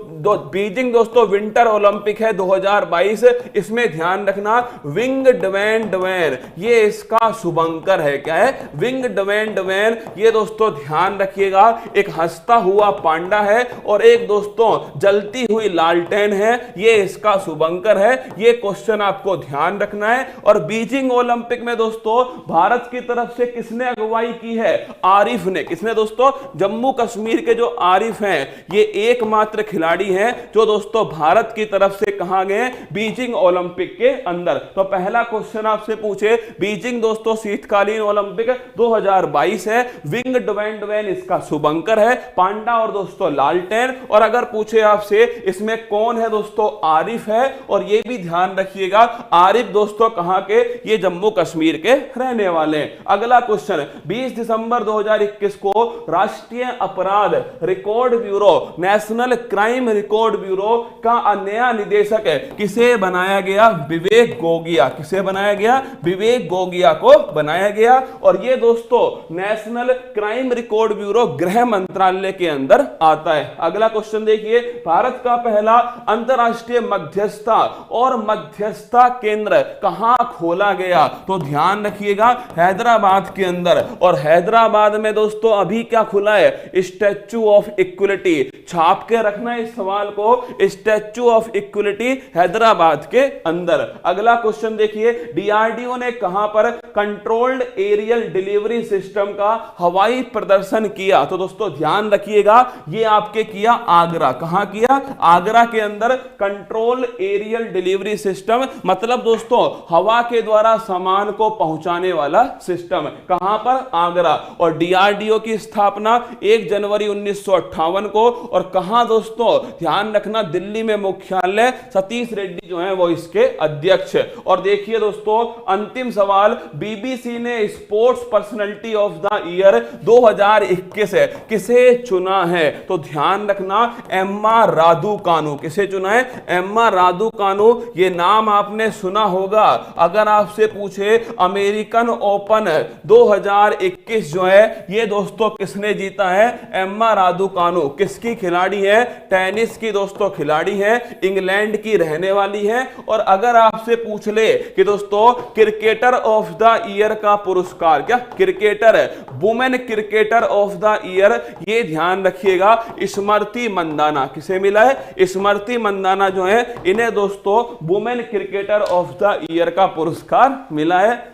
बीजिंग दोस्तों विंटर ओलंपिक है 2022, इसमें ध्यान रखना विंग डवेन डवेन ये इसका शुभंकर है। क्या है? Wing Dwayne Dwayne. ये दोस्तों ध्यान रखिएगा, एक हंसता हुआ पांडा है और एक दोस्तों जलती हुई लालटेन है, ये इसका शुभंकर है। ये क्वेश्चन आपको ध्यान रखना है। और बीजिंग ओलंपिक में दोस्तों भारत की तरफ से किसने अगुवाई की है? आरिफ ने। किसने दोस्तों? जम्मू कश्मीर के जो आरिफ हैं ये एकमात्र खिलाड़ी हैं जो दोस्तों भारत की तरफ से कहां गए? बीजिंग ओलंपिक के अंदर। तो पहला क्वेश्चन आपसे पूछे, बीजिंग दोस्तों शीतकालीन ओलंपिक 2022 है, विंग डवेन डवेन इसका शुभंकर है, पांडा और दोस्तों लालटेन। और अगर पूछे आपसे इसमें कौन है दोस्तों? आरिफ है। और ये भी ध्यान रखिएगा, आरिफ दोस्तों कहां के? ये जम्मू कश्मीर के रहने वाले हैं। अगला क्वेश्चन, 20 दिसंबर 2021 को राष्ट्रीय अपराध record bureau, national crime record bureau का नया निदेशक किसे बनाया गया? विवेक गोगिया। किसे बनाया गया? विवेक गोगिया को बनाया गया। और ये दोस्तों नेशनल क्राइम रिकॉर्ड ब्यूरो गृह मंत्रालय के अंदर आता है। अगला क्वेश्चन देखिए, भारत का पहला अंतरराष्ट्रीय मध्यस्थता और मध्यस्थता केंद्र कहां खोला गया? तो ध्यान रखिएगा, हैदराबाद के अंदर। और हैदराबाद में दोस्तों अभी क्या खुला है? Statue of equality. छाप के रखना इस सवाल को, स्टैच्यू ऑफ इक्वलिटी हैदराबाद के अंदर। अगला क्वेश्चन देखिए, डीआरडीओ ने कहां पर कंट्रोल्ड एरियल डिलीवरी सिस्टम का हवाई प्रदर्शन किया? तो दोस्तों ध्यान रखिएगा, ये आपके किया आगरा। कहां किया? आगरा के अंदर कंट्रोल एरियल डिलीवरी सिस्टम, मतलब दोस्तों हवा के द्वारा सामान को पहुंचाने वाला सिस्टम। कहां पर? आगरा। और डीआरडीओ की स्थापना 1 जनवरी 1958 को। और कहां दोस्तों? ध्यान रखना, दिल्ली में मुख्यालय। सतीश रेड्डी जो है वो इसके अध्यक्ष। और देखिए दोस्तों अंतिम सवाल, बीबीसी ने sports personality of the year 2021 किसे चुना है? तो ध्यान रखना, एम्मा रादुकानु। किसे चुना है? Emma Raducanu. ये नाम आपने सुना होगा। अगर आपसे पूछे अमेरिकन ओपन 2021 जो है ये दोस्तों किसने जीता है? Emma Raducanu. किसकी खिलाड़ी है? टेनिस की दोस्तों खिलाड़ी है, इंग्लैंड की रहने वाली है। और अगर आपसे पूछ ले कि दोस्तों क्रिकेटर ऑफ द ईयर का पुरस्कार, क्या क्रिकेटर है, women cricketer of the year, ये ध्यान रखिएगा स्मृति मंदाना। किसे मिला है? स्मृति मंदाना जो है इन्हें दोस्तों women cricketer of the year का पुरस्कार मिला है।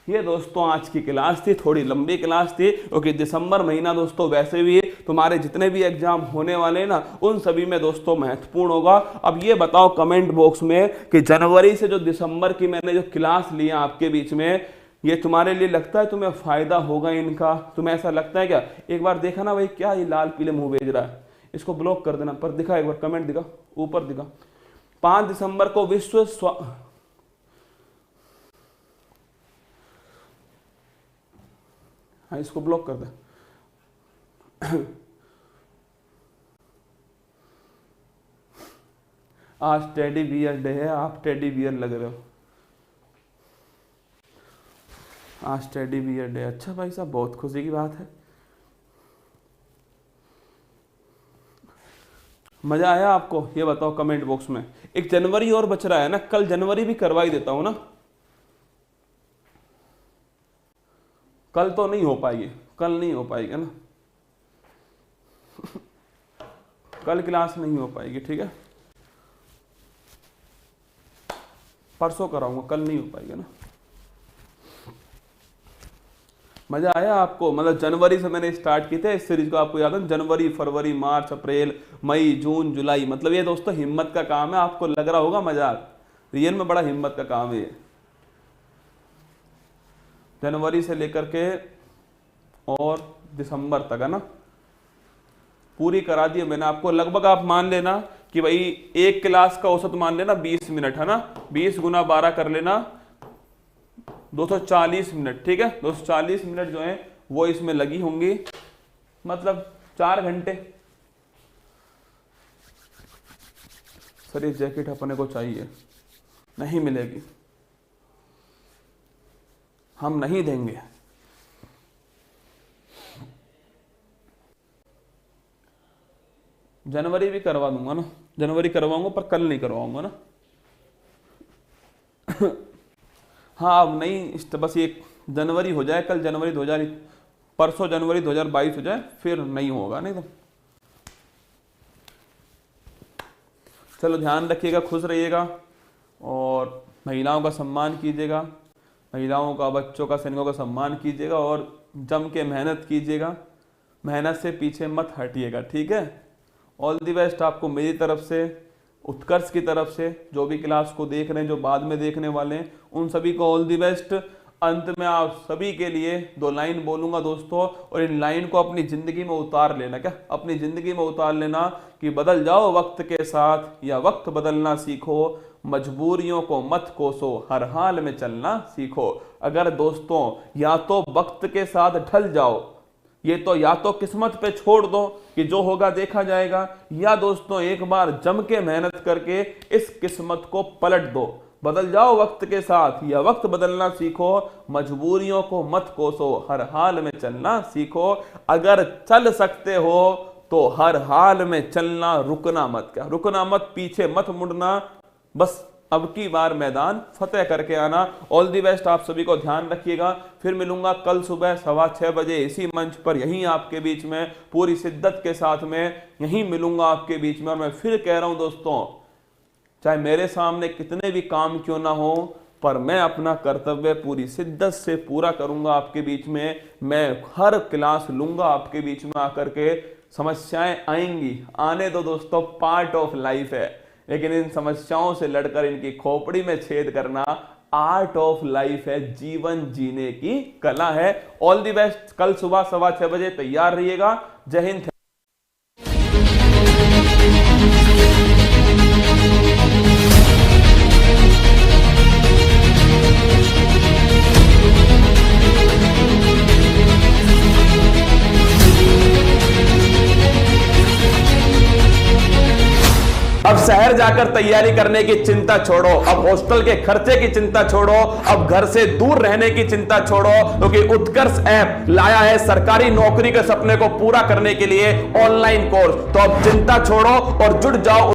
ये दोस्तों आज की क्लास थी, थोड़ी लंबी क्लास थी क्योंकि दिसंबर महीना दोस्तों वैसे भी तुम्हारे जितने भी एग्जाम होने वाले हैं ना उन सभी में दोस्तों महत्वपूर्ण होगा। अब ये बताओ कमेंट बॉक्स में कि जनवरी से जो दिसंबर की मैंने जो क्लास लिया आपके बीच में, ये तुम्हारे लिए लगता है तुम्हें फायदा होगा इनका? तुम्हें ऐसा लगता है क्या? एक बार देखा ना भाई, क्या ये लाल पीले मुंह भेज रहा है, इसको ब्लॉक कर देना। पर दिखा एक बार, कमेंट दिखा, ऊपर दिखा। 5 दिसंबर को विश्व हाँ इसको ब्लॉक कर दे। आज टेडी बियर डे है, आप टेडी बियर लग रहे हो। आज टेडी बियर डे। अच्छा भाई साहब, बहुत खुशी की बात है। मजा आया आपको? ये बताओ कमेंट बॉक्स में। 1 जनवरी और बच रहा है ना, कल जनवरी भी करवा ही देता हूं ना। कल तो नहीं हो पाएगी, कल नहीं हो पाएगी ना, कल क्लास नहीं हो पाएगी, ठीक है। परसों कराऊंगा, कल नहीं हो पाएगी ना। मजा आया आपको? मतलब जनवरी से मैंने स्टार्ट की थे इस सीरीज को, आपको याद है? जनवरी, फरवरी, मार्च, अप्रैल, मई, जून, जुलाई। मतलब ये दोस्तों हिम्मत का काम है। आपको लग रहा होगा मजाक, रियल में बड़ा हिम्मत का काम है ये। जनवरी से लेकर के और दिसंबर तक है ना, पूरी करा दी मैंने आपको। लगभग आप मान लेना कि भाई एक क्लास का औसत मान लेना 20 मिनट है ना, 20 गुना 12 कर लेना, 240 मिनट, ठीक है। 240 मिनट जो है वो इसमें लगी होंगी, मतलब 4 घंटे। सर ये जैकेट अपने को चाहिए, नहीं मिलेगी, हम नहीं देंगे। जनवरी भी करवा दूंगा ना, जनवरी करवाऊंगा पर कल नहीं करवाऊंगा ना। हाँ अब नहीं, बस ये जनवरी हो जाए, कल जनवरी 2000, परसों जनवरी 2022 हो जाए, फिर नहीं होगा। नहीं तो चलो ध्यान रखिएगा, खुश रहिएगा और महिलाओं का सम्मान कीजिएगा, महिलाओं का, बच्चों का, सैनिकों का सम्मान कीजिएगा और जम के मेहनत कीजिएगा, मेहनत से पीछे मत हटिएगा, ठीक है। ऑल दी बेस्ट आपको मेरी तरफ से, उत्कर्ष की तरफ से, जो भी क्लास को देख रहे हैं, जो बाद में देखने वाले हैं, उन सभी को ऑल दी बेस्ट। अंत में आप सभी के लिए 2 लाइन बोलूंगा दोस्तों, और इन लाइन को अपनी जिंदगी में उतार लेना। क्या? अपनी जिंदगी में उतार लेना कि बदल जाओ वक्त के साथ या वक्त बदलना सीखो, मजबूरियों को मत कोसो, हर हाल में चलना सीखो। अगर दोस्तों या तो वक्त के साथ ढल जाओ ये तो या तो किस्मत पे छोड़ दो कि जो होगा देखा जाएगा, या दोस्तों एक बार जम के मेहनत करके इस किस्मत को पलट दो। बदल जाओ वक्त के साथ, या वक्त बदलना सीखो, मजबूरियों को मत कोसो, हर हाल में चलना सीखो। अगर चल सकते हो तो हर हाल में चलना, रुकना मत। क्या रुकना मत, पीछे मत मुड़ना, बस अब की बार मैदान फतेह करके आना। ऑल दी बेस्ट आप सभी को, ध्यान रखिएगा। फिर मिलूंगा कल सुबह 6:15 बजे इसी मंच पर, यहीं आपके बीच में पूरी शिद्दत के साथ में यहीं मिलूंगा आपके बीच में। और मैं फिर कह रहा हूं दोस्तों, चाहे मेरे सामने कितने भी काम क्यों ना हो, पर मैं अपना कर्तव्य पूरी शिद्दत से पूरा करूंगा आपके बीच में। मैं हर क्लास लूंगा आपके बीच में आकर के। समस्याएं आएंगी, आने दो दोस्तों, पार्ट ऑफ लाइफ है, लेकिन इन समस्याओं से लड़कर इनकी खोपड़ी में छेद करना आर्ट ऑफ लाइफ है, जीवन जीने की कला है। ऑल दी बेस्ट, कल सुबह 6:15 बजे तैयार रहिएगा। जय हिंद। अब शहर जाकर तैयारी करने की चिंता छोड़ो, अब हॉस्टल के खर्चे की चिंता छोड़ो, अब घर से दूर रहने की चिंता छोड़ो, क्योंकि उत्कर्ष ऐप लाया है सरकारी नौकरी के सपने को पूरा करने के लिए ऑनलाइन कोर्स। तो अब चिंता छोड़ो और जुड़ जाओ